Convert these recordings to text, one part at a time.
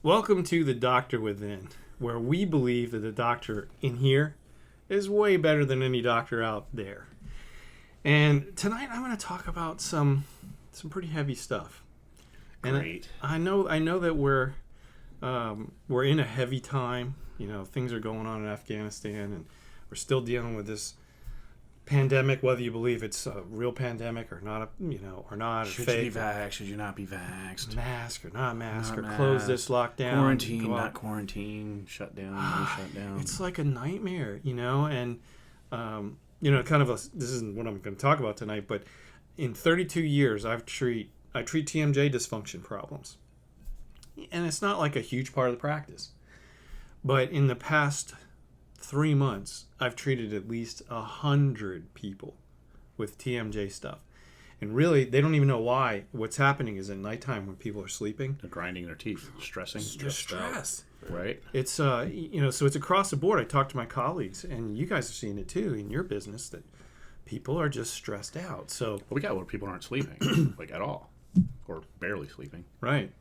Welcome to The Doctor Within, where we believe that the doctor in here is way better than any doctor out there. And tonight I'm going to talk about some pretty heavy stuff. Great. And I know that we're in a heavy time. You know, things are going on in Afghanistan, and we're still dealing with this pandemic, whether you believe it's a real pandemic or not, or not. Should or fake, you be vaxxed? Should you not be vaxxed? mask or not mask, Not or mask. close this lockdown. Quarantine, go out. not quarantine. Shut down, no shut down. It's like a nightmare, and this isn't what I'm going to talk about tonight, but in 32 years, I treat TMJ dysfunction problems, and it's not like a huge part of the practice, but in the past 3 months, I've treated at least 100 people with TMJ stuff. And really, they don't even know why. What's happening is at nighttime when people are sleeping. They're grinding their teeth, stressing. Stress. Right? It's, so it's across the board. I talk to my colleagues, and you guys are seeing it too in your business, that people are just stressed out. So Well, we got where people aren't sleeping, like at all, or barely sleeping. right.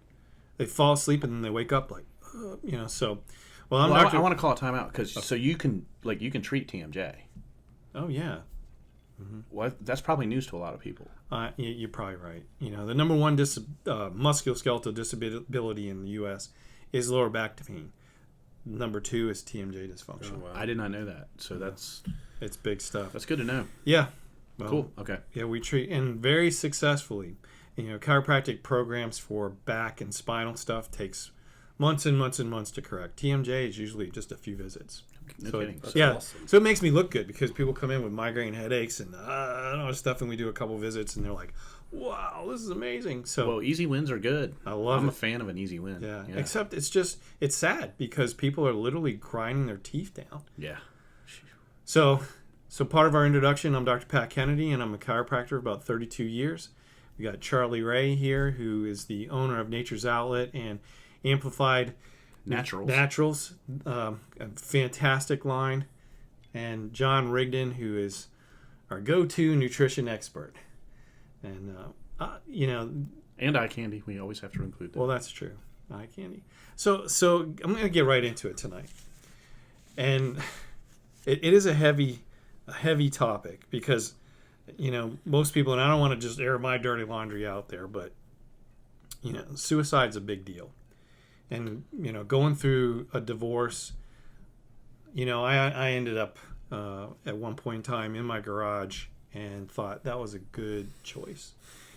They fall asleep and then they wake up like, so. Well, I want to call a timeout because so you can treat TMJ. Oh, yeah. Well, that's probably news to a lot of people. You're probably right. The number one musculoskeletal disability in the U.S. is lower back pain. Number 2 is TMJ dysfunction. Oh, wow. I did not know that. So It's big stuff. that's good to know. Yeah. Well, Cool. Okay. Yeah, we treat, and very successfully. Chiropractic programs for back and spinal stuff takes months and months and months to correct. TMJ is usually just a few visits. No So kidding. That's yeah, awesome. so it makes me look good because people come in with migraine headaches and stuff, and we do a couple visits, and they're like, "Wow, this is amazing." So Well, easy wins are good. I'm a it. fan of an easy win. Yeah. Except it's sad because people are literally grinding their teeth down. Yeah. So part of our introduction, I'm Dr. Pat Kennedy, and I'm a chiropractor about 32 years. We got Charlie Ray here, who is the owner of Nature's Outlet and Amplified Naturals, a fantastic line, and John Rigdon, who is our go-to nutrition expert. And And eye candy. We always have to include that. well, that's true. Eye candy. So I'm going to get right into it tonight, and it is a heavy topic because most people, and I don't want to just air my dirty laundry out there, but suicide's a big deal. And going through a divorce, I ended up at one point in time in my garage and thought that was a good choice.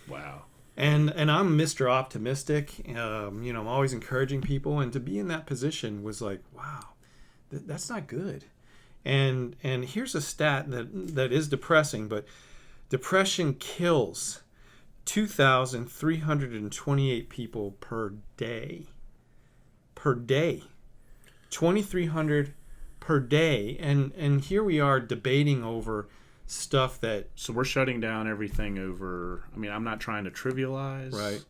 Wow. And I'm Mr. Optimistic. I'm always encouraging people, and to be in that position was like, wow, that's not good. And here's a stat that is depressing, but depression kills 2,328 people per day. 2,300 per day. And here we are debating over stuff that... So we're shutting down everything over. I mean, I'm not trying to trivialize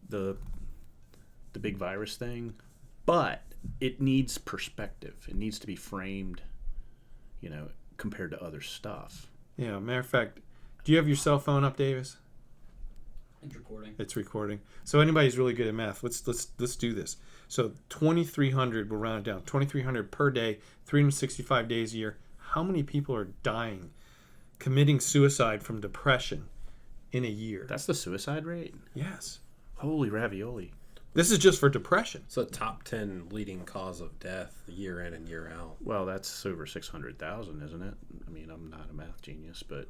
the big virus thing, but it needs perspective. It needs to be framed, compared to other stuff. Yeah, matter of fact, do you have your cell phone up, Davis? It's recording. It's recording. So anybody who's really good at math, let's do this. So 2,300, we'll round it down. 2,300 per day, 365 days a year. How many people are dying, committing suicide from depression in a year? That's the suicide rate? Yes. Holy ravioli. This is just for depression. It's a top 10 leading cause of death year in and year out. Well, that's over 600,000, isn't it? I mean, I'm not a math genius, but...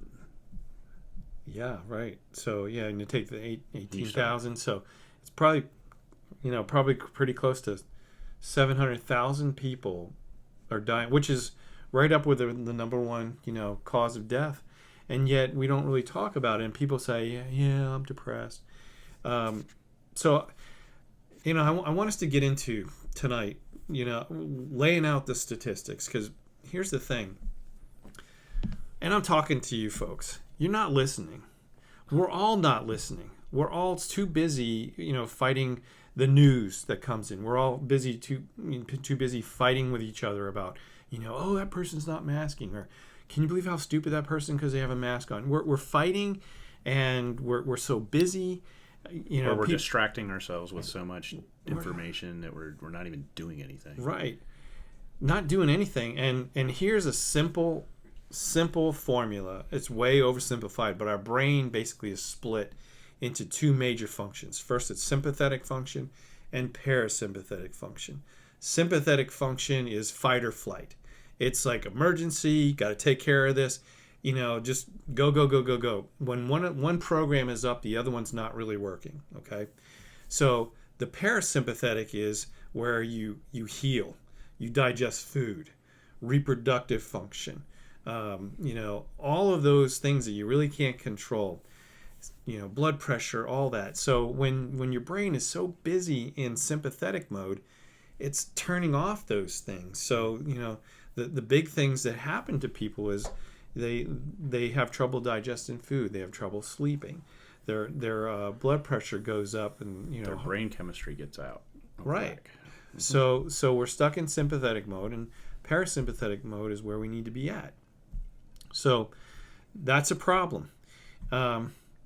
Yeah, right. So, yeah, and you take the 18,000. So it's probably pretty close to 700,000 people are dying, which is right up with the number one, cause of death. And yet we don't really talk about it. And people say, yeah, I'm depressed. So, I want us to get into tonight, laying out the statistics, because here's the thing. And I'm talking to you folks. You're not listening. We're all not listening. We're all too busy, fighting the news that comes in. We're all too busy fighting with each other about, oh, that person's not masking, or can you believe how stupid that person because they have a mask on? We're fighting, and we're so busy. Or we're distracting ourselves with so much information that we're not even doing anything. Right. Not doing anything. And here's a simple formula. It's way oversimplified, but our brain basically is split into two major functions. First, it's sympathetic function and parasympathetic function. Sympathetic function is fight or flight. It's like emergency, got to take care of this. Just go, go, go, go, go. When one program is up, the other one's not really working, okay? So the parasympathetic is where you heal, you digest food, reproductive function, all of those things that you really can't control, blood pressure, all that. So when your brain is so busy in sympathetic mode, it's turning off those things. So, the big things that happen to people is they have trouble digesting food, they have trouble sleeping, their blood pressure goes up, and their brain chemistry gets out. Right. Mm-hmm. So we're stuck in sympathetic mode, and parasympathetic mode is where we need to be at. So that's a problem.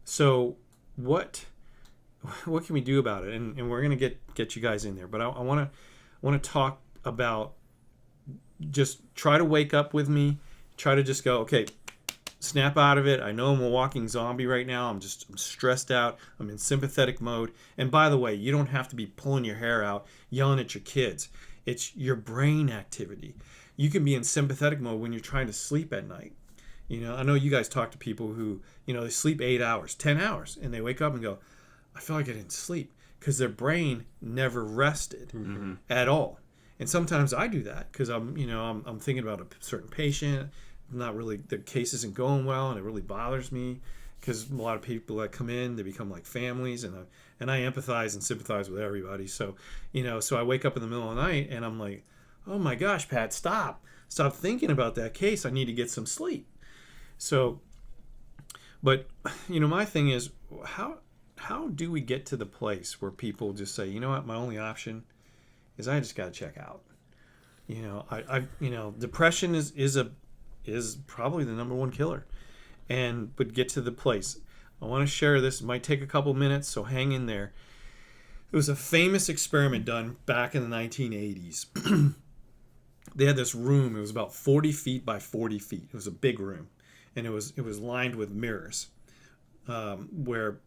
So what can we do about it? And we're going to get you guys in there, but I want to talk about, just try to wake up with me. Try to just go, okay, snap out of it. I know I'm a walking zombie right now. I'm stressed out. I'm in sympathetic mode. And by the way, you don't have to be pulling your hair out, yelling at your kids. It's your brain activity. You can be in sympathetic mode when you're trying to sleep at night. I know you guys talk to people who, they sleep 8 hours, 10 hours, and they wake up and go, I feel like I didn't sleep, because their brain never rested at all. And sometimes I do that because I'm thinking about a certain patient. Not really, the case isn't going well, and it really bothers me, because a lot of people that come in, they become like families, and I empathize and sympathize with everybody. So so I wake up in the middle of the night and I'm like, oh my gosh, Pat, stop thinking about that case. I need to get some sleep. So, but my thing is, how do we get to the place where people just say, you know what, my only option is I just got to check out. Depression is probably the number one killer. But get to the place. I want to share this. It might take a couple minutes, so hang in there. It was a famous experiment done back in the 1980s. They had this room. It was about 40 feet by 40 feet. It was a big room, and it was lined with mirrors, where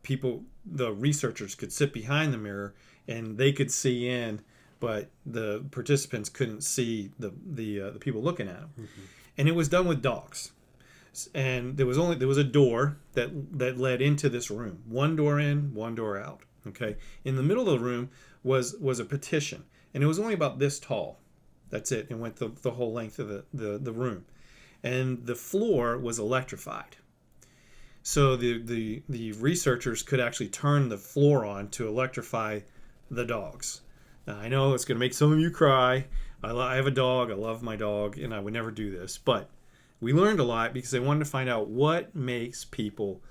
the researchers could sit behind the mirror and they could see in, but the participants couldn't see the people looking at them. Mm-hmm. And it was done with dogs. And there was a door that led into this room. One door in, one door out. Okay. In the middle of the room was a petition, and it was only about this tall. That's it. It went the whole length of the room. And the floor was electrified. So the researchers could actually turn the floor on to electrify the dogs. Now, I know it's going to make some of you cry. I have a dog. I love my dog, and I would never do this. But we learned a lot because they wanted to find out what makes people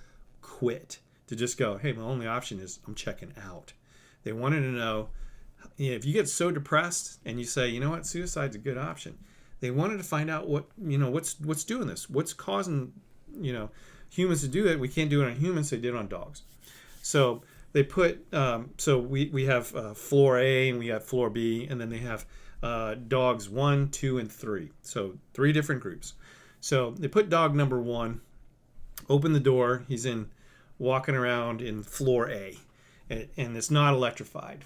quit. To just go, hey, my only option is I'm checking out. They wanted to know, if you get so depressed and you say, you know what, suicide's a good option. They wanted to find out what's doing this. What's causing, humans to do it. We can't do it on humans. They did it on dogs. So they put, we have floor A and we have floor B, and then they have dogs 1, 2, and 3. So 3 different groups. So they put dog number 1, open the door. He's walking around in floor A, and it's not electrified.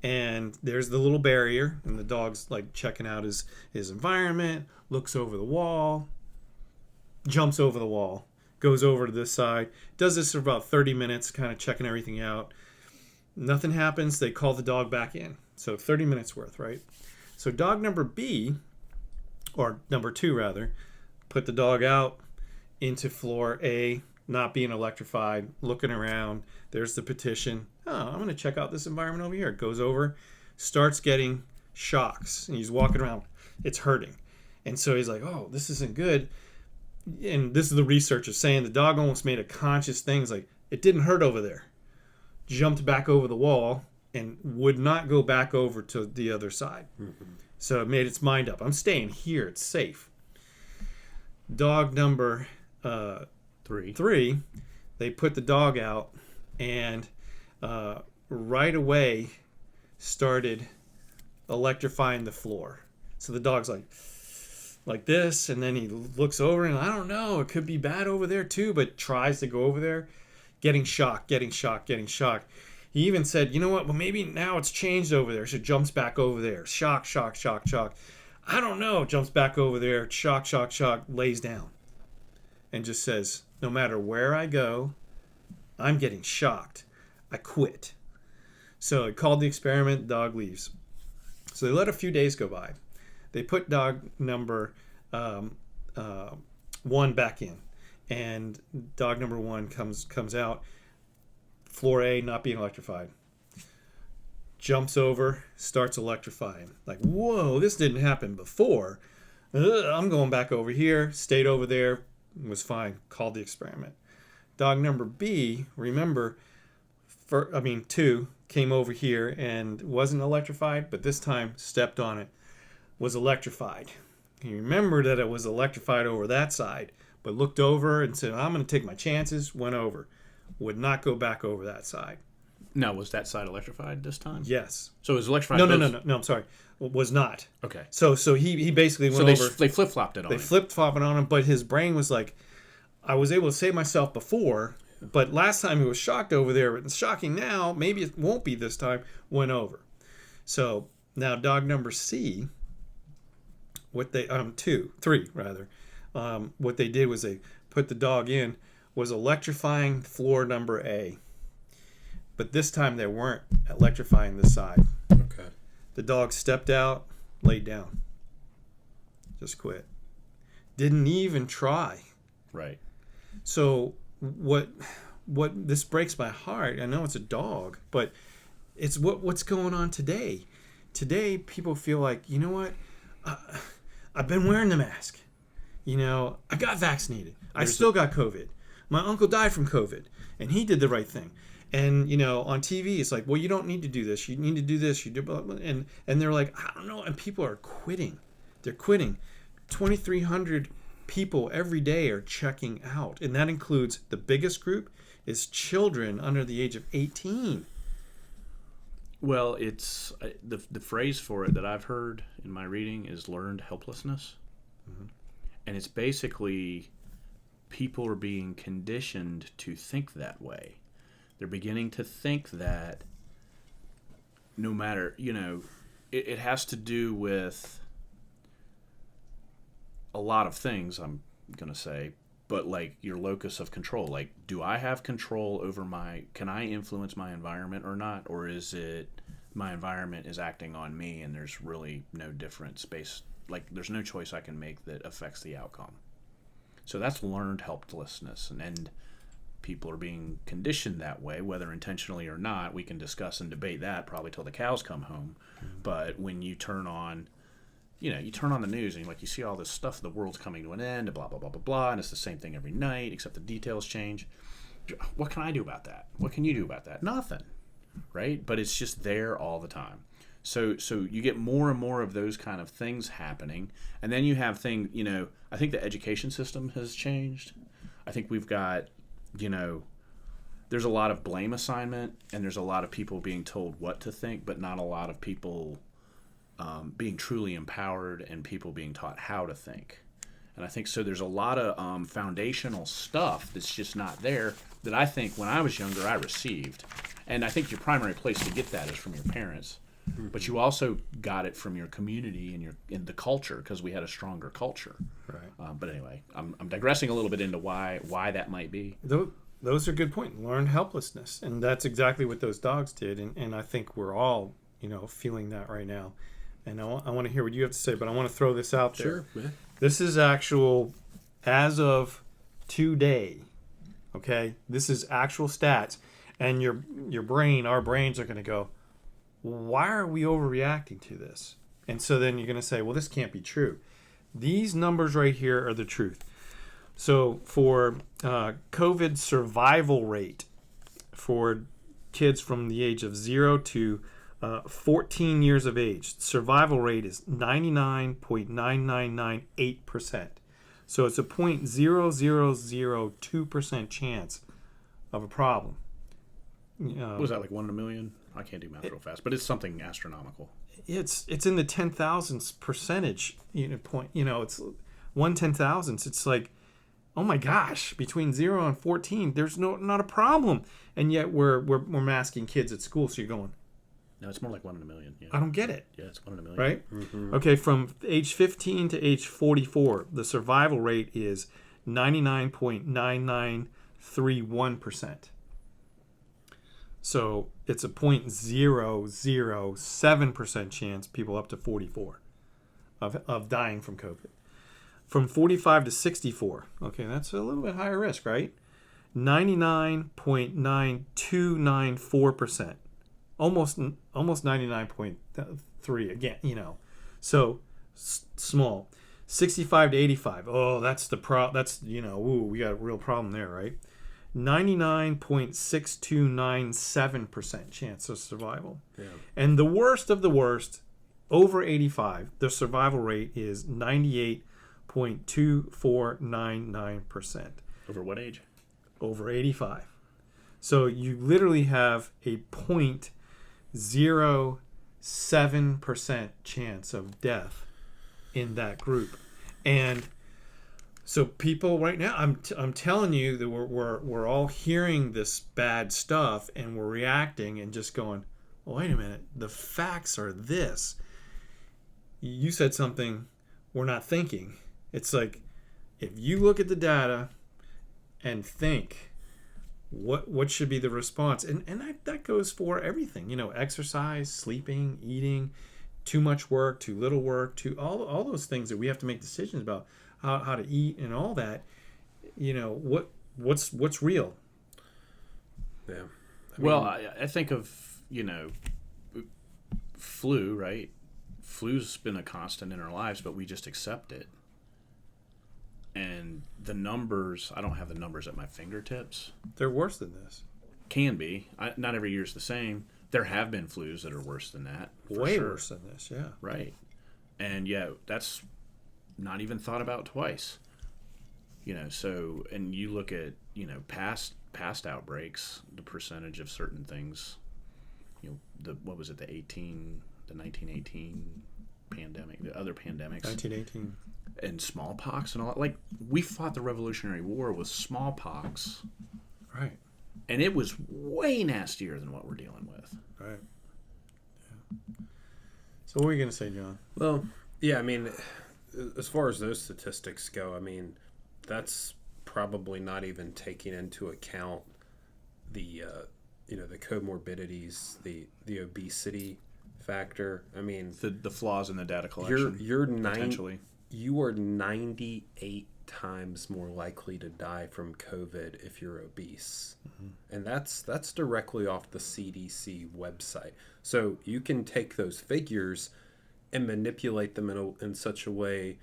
And there's the little barrier, and the dog's like checking out his environment, looks over the wall, jumps over the wall, goes over to this side, does this for about 30 minutes, kind of checking everything out. Nothing happens. They call the dog back in. So 30 minutes worth, right? So dog number B, or number 2 rather, put the dog out into floor A, not being electrified, looking around. There's the petition. Oh, I'm going to check out this environment over here. Goes over, starts getting shocks. And he's walking around. It's hurting. And so he's like, oh, this isn't good. And this is the researcher saying the dog almost made a conscious thing. It's like, it didn't hurt over there. Jumped back over the wall and would not go back over to the other side. Mm-hmm. So it made its mind up. I'm staying here. It's safe. Dog number 3, they put the dog out, and right away started electrifying the floor. So the dog's like this, and then he looks over, and I don't know, it could be bad over there too, but tries to go over there, getting shocked. He even said, you know what, well, maybe now it's changed over there, so jumps back over there. Shock. I don't know, jumps back over there, shock, lays down. And just says, no matter where I go, I'm getting shocked. I quit. So I called the experiment, dog leaves. So they let a few days go by. They put dog number 1 back in. And dog number 1 comes out. Floor A not being electrified. Jumps over, starts electrifying. Like, whoa, this didn't happen before. I'm going back over here. Stayed over there. Was fine. Called the experiment. Dog number B, remember, 2 came over here and wasn't electrified, but this time stepped on it. Was electrified. He remembered that it was electrified over that side, but looked over and said, I'm going to take my chances. Went over. Would not go back over that side. Now, was that side electrified this time? Yes. So it was electrified. No, I'm sorry. Was not. Okay. So he basically went over. They flip-flopped it on him. They flip-flopped it on him, but his brain was like, I was able to save myself before, but last time he was shocked over there. It's shocking now. Maybe it won't be this time. Went over. So now dog number C, what they three rather, what they did was they put the dog in, was electrifying floor number A. But this time they weren't electrifying this side. Okay. The dog stepped out, laid down. Just quit. Didn't even try. Right. So what this breaks my heart. I know it's a dog, but it's what's going on today. Today people feel like, you know what? I've been wearing the mask. You know, I got vaccinated. I still got COVID. My uncle died from COVID, and he did the right thing. And, you know, on TV, it's like, well, you don't need to do this. You need to do this. You do blah, blah, and they're like, I don't know. And people are quitting. They're quitting. 2,300 people every day are checking out. And that includes the biggest group is children under the age of 18. Well, it's the phrase for it that I've heard in my reading is learned helplessness. Mm-hmm. And it's basically people are being conditioned to think that way. They're beginning to think that no matter, you know, it has to do with a lot of things, I'm going to say, but like your locus of control. Like, do I have control over can I influence my environment or not? Or is it my environment is acting on me and there's really no difference based, like there's no choice I can make that affects the outcome. So that's learned helplessness, and people are being conditioned that way, whether intentionally or not. We can discuss and debate that probably till the cows come home. Mm-hmm. But when you turn on, you turn on the news and like you see all this stuff, the world's coming to an end, and blah, blah, blah, blah, blah, and it's the same thing every night, except the details change. What can I do about that? What can you do about that? Nothing, right? But it's just there all the time. So you get more and more of those kind of things happening. And then you have things, I think the education system has changed. I think we've got, there's a lot of blame assignment, and there's a lot of people being told what to think, but not a lot of people being truly empowered and people being taught how to think. And I think so there's a lot of foundational stuff that's just not there that I think when I was younger I received. And I think your primary place to get that is from your parents. Mm-hmm. But you also got it from your community and in the culture, because we had a stronger culture. Right. But anyway, I'm digressing a little bit into why that might be. Those are good points. Learned helplessness, and that's exactly what those dogs did. And I think we're all feeling that right now. And I want to hear what you have to say, but I want to throw this out there. Sure. Yeah. This is actual as of today. Okay, this is actual stats, and your brain, our brains are going to go, why are we overreacting to this? And so then you're going to say, well, this can't be true. These numbers right here are the truth. So for COVID survival rate for kids from the age of 0 to 14 years of age, survival rate is 99.9998%. So it's a 0.0002% chance of a problem. What was that, like 1 in a million? I can't do math real fast, but it's something astronomical. It's in the 10,000s percentage point. It's 1/10,000. It's like, oh my gosh, between 0 and 14, there's not a problem, and yet we're masking kids at school. So you're going, No, it's more like 1 in a million. Yeah. I don't get it. Yeah, it's 1 in a million. Right? Mm-hmm. Okay, from age 15 to age 44, the survival rate is 99.9931%. So it's a 0.007% chance people up to 44 of dying from COVID. From 45 to 64, okay, that's a little bit higher risk, right? 99.9294%. Almost 99.3 again, So small. 65 to 85. Oh, that's the we got a real problem there, right? 99.6297% chance of survival. Yeah. And the worst of the worst, over 85, the survival rate is 98.2499%. Over what age? Over 85. So you literally have a 0.07% chance of death in that group. And so people right now, I'm telling you that we're all hearing this bad stuff and we're reacting and just going, well, wait a minute, the facts are this. You said something we're not thinking. It's like, if you look at the data and think what should be the response, and that goes for everything, exercise, sleeping, eating, too much work, too little work, all those things that we have to make decisions about. How to eat and all that, what's real? Yeah. I think of, flu, right? Flu's been a constant in our lives, but we just accept it. And the numbers, I don't have the numbers at my fingertips. They're worse than this. Can be. Not every year's the same. There have been flus that are worse than that. Way worse than this, yeah. Right. And that's not even thought about twice. So, and you look at, past outbreaks, the percentage of certain things, what was it, the 1918 pandemic, the other pandemics. 1918. And smallpox and all that. Like, we fought the Revolutionary War with smallpox. Right. And it was way nastier than what we're dealing with. Right. Yeah. So what were you going to say, John? Well, yeah, I mean, as far as those statistics go, I mean, that's probably not even taking into account the the comorbidities, the obesity factor. I mean, the flaws in the data collection. You are 98 times more likely to die from COVID if you're obese. Mm-hmm. And that's directly off the CDC website. So you can take those figures and manipulate them in such a way,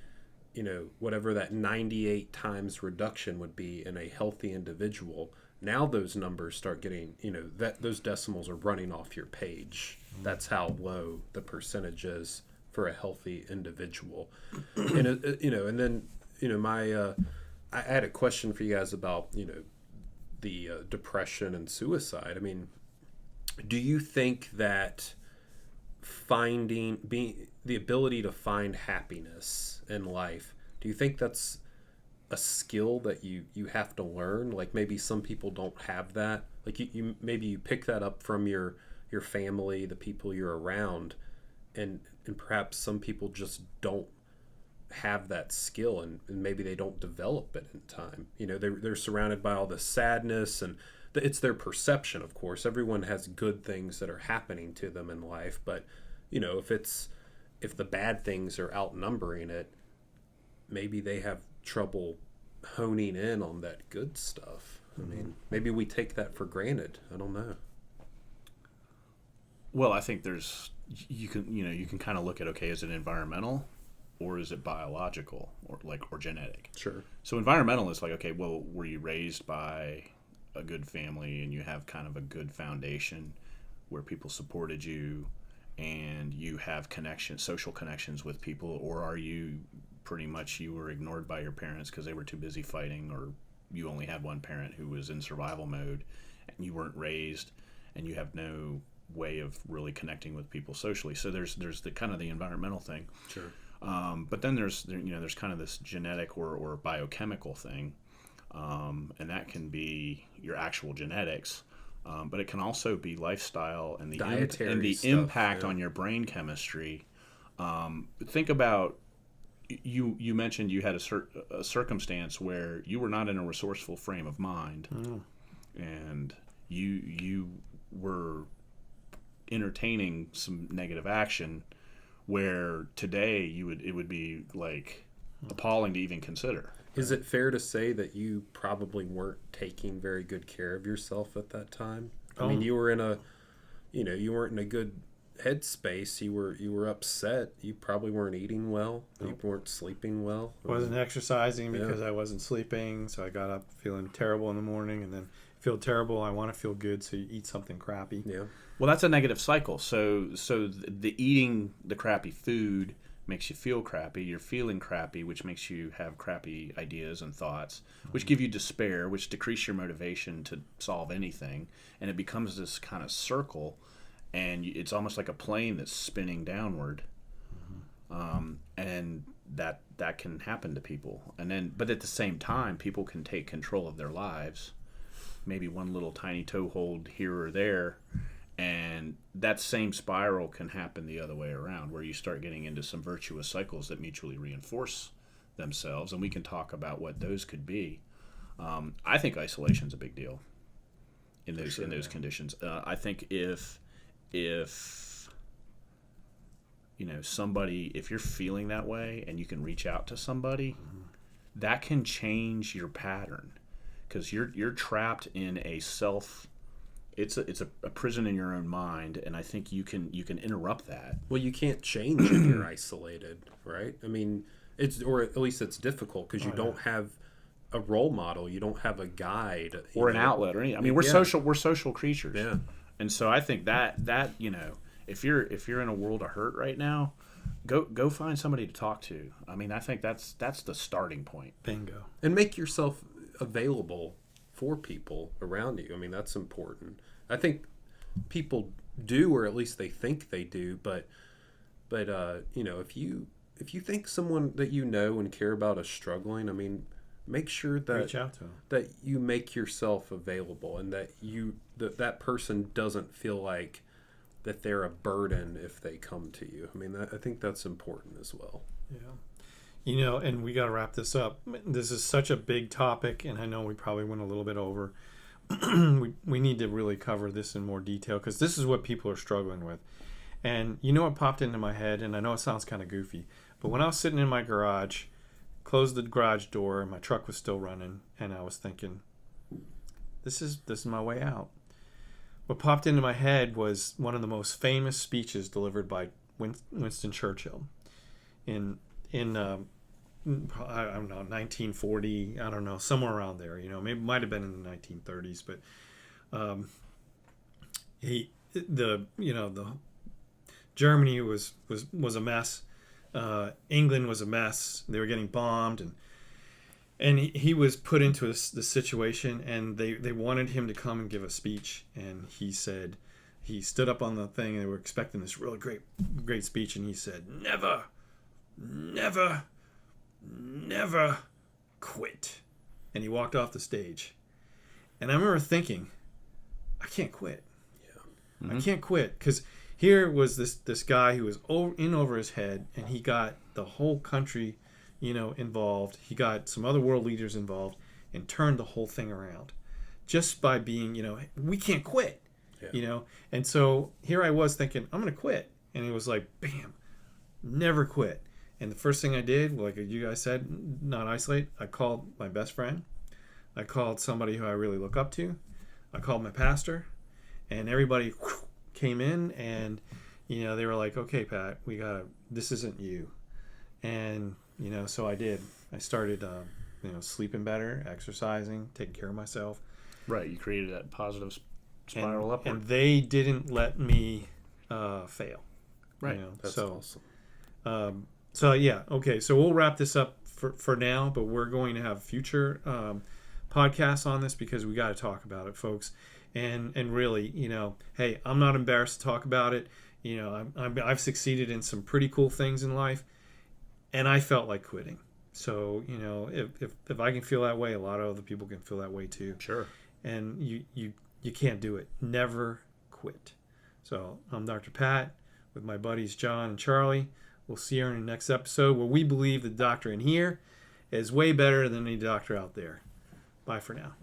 whatever that 98 times reduction would be in a healthy individual. Now those numbers start getting, that those decimals are running off your page. Mm-hmm. That's how low the percentage is for a healthy individual. And and then I had a question for you guys about the depression and suicide. I mean, do you think that the ability to find happiness in life, do you think that's a skill that you have to learn? Like, maybe some people don't have that. Like, you maybe you pick that up from your family, the people you're around, and perhaps some people just don't have that skill, and maybe they don't develop it in time. They're surrounded by all the sadness, and it's their perception, of course. Everyone has good things that are happening to them in life, but if the bad things are outnumbering it, maybe they have trouble honing in on that good stuff. Mm-hmm. I mean, maybe we take that for granted. I don't know. Well, I think you can kind of look at, okay, is it environmental or is it biological or genetic? Sure. So environmental is like, okay, well, were you raised by a good family and you have kind of a good foundation where people supported you and you have social connections with people, or are you pretty much you were ignored by your parents because they were too busy fighting, or you only had one parent who was in survival mode and you weren't raised and you have no way of really connecting with people socially. So there's the kind of the environmental thing. Sure. But then there's kind of this genetic or biochemical thing, and that can be your actual genetics, but it can also be lifestyle and the Dietary stuff, impact on your brain chemistry. Think about, you mentioned you had a circumstance where you were not in a resourceful frame of mind, and you were entertaining some negative action, where today it would be like appalling to even consider. Is it fair to say that you probably weren't taking very good care of yourself at that time? I mean, you were you weren't in a good headspace. You were upset. You probably weren't eating well. You weren't sleeping well. Wasn't exercising because I wasn't sleeping. So I got up feeling terrible in the morning, and then feel terrible. I want to feel good, so you eat something crappy. Yeah. Well, that's a negative cycle. So the eating the crappy food makes you feel crappy. You're feeling crappy, which makes you have crappy ideas and thoughts, which give you despair, which decrease your motivation to solve anything, and it becomes this kind of circle, and it's almost like a plane that's spinning downward, and that can happen to people. And then, but at the same time, people can take control of their lives, maybe one little tiny toehold here or there. And that same spiral can happen the other way around, where you start getting into some virtuous cycles that mutually reinforce themselves. And we can talk about what those could be. I think isolation is a big deal in those conditions. I think if somebody, if you're feeling that way and you can reach out to somebody, that can change your pattern, because you're trapped in a self. It's a prison in your own mind, and I think you can interrupt that. Well, you can't change if you're isolated, right? I mean, or at least it's difficult because you don't have a role model, you don't have a guide or an outlet or anything. I mean, we're social creatures. Yeah. And so I think that if you're in a world of hurt right now, go find somebody to talk to. I mean, I think that's the starting point. Bingo. And make yourself available for people around you. I mean, that's important. I think people do, or at least they think they do, but if you think someone that you know and care about is struggling, I mean, make sure that reach out to them, that you make yourself available, and that that person doesn't feel like that they're a burden if they come to you. I mean, I think that's important as well. Yeah. And we got to wrap this up. This is such a big topic, and I know we probably went a little bit over. we need to really cover this in more detail, because this is what people are struggling with. And what popped into my head, and I know it sounds kind of goofy, but when I was sitting in my garage, closed the garage door, and my truck was still running, and I was thinking, this is my way out. What popped into my head was one of the most famous speeches delivered by Winston Churchill in I don't know, 1940, I don't know, somewhere around there, maybe it might have been in the 1930s, but the Germany was a mess. England was a mess. They were getting bombed, and he was put into this situation, and they wanted him to come and give a speech, and he stood up on the thing, and they were expecting this really great speech, and he said, never quit. And he walked off the stage. And I remember thinking, I can't quit. Yeah. I can't quit, because here was this guy who was in over his head, and he got the whole country, involved. He got some other world leaders involved, and turned the whole thing around just by being, we can't quit, And so here I was thinking, I'm going to quit. And it was like, bam, never quit. And the first thing I did, like you guys said, not isolate. I called my best friend. I called somebody who I really look up to. I called my pastor, and everybody came in, and they were like, okay, Pat, this isn't you. And so I did. I started sleeping better, exercising, taking care of myself. Right, you created that positive spiral upward. And they didn't let me fail. Right. That's awesome. So yeah, okay. So we'll wrap this up for now, but we're going to have future podcasts on this, because we got to talk about it, folks. and really, hey, I'm not embarrassed to talk about it. I've succeeded in some pretty cool things in life, and I felt like quitting. So, if I can feel that way, a lot of other people can feel that way too. Sure. And you can't do it. Never quit. So I'm Dr. Pat with my buddies John and Charlie. We'll see you in the next episode, where we believe the doctor in here is way better than any doctor out there. Bye for now.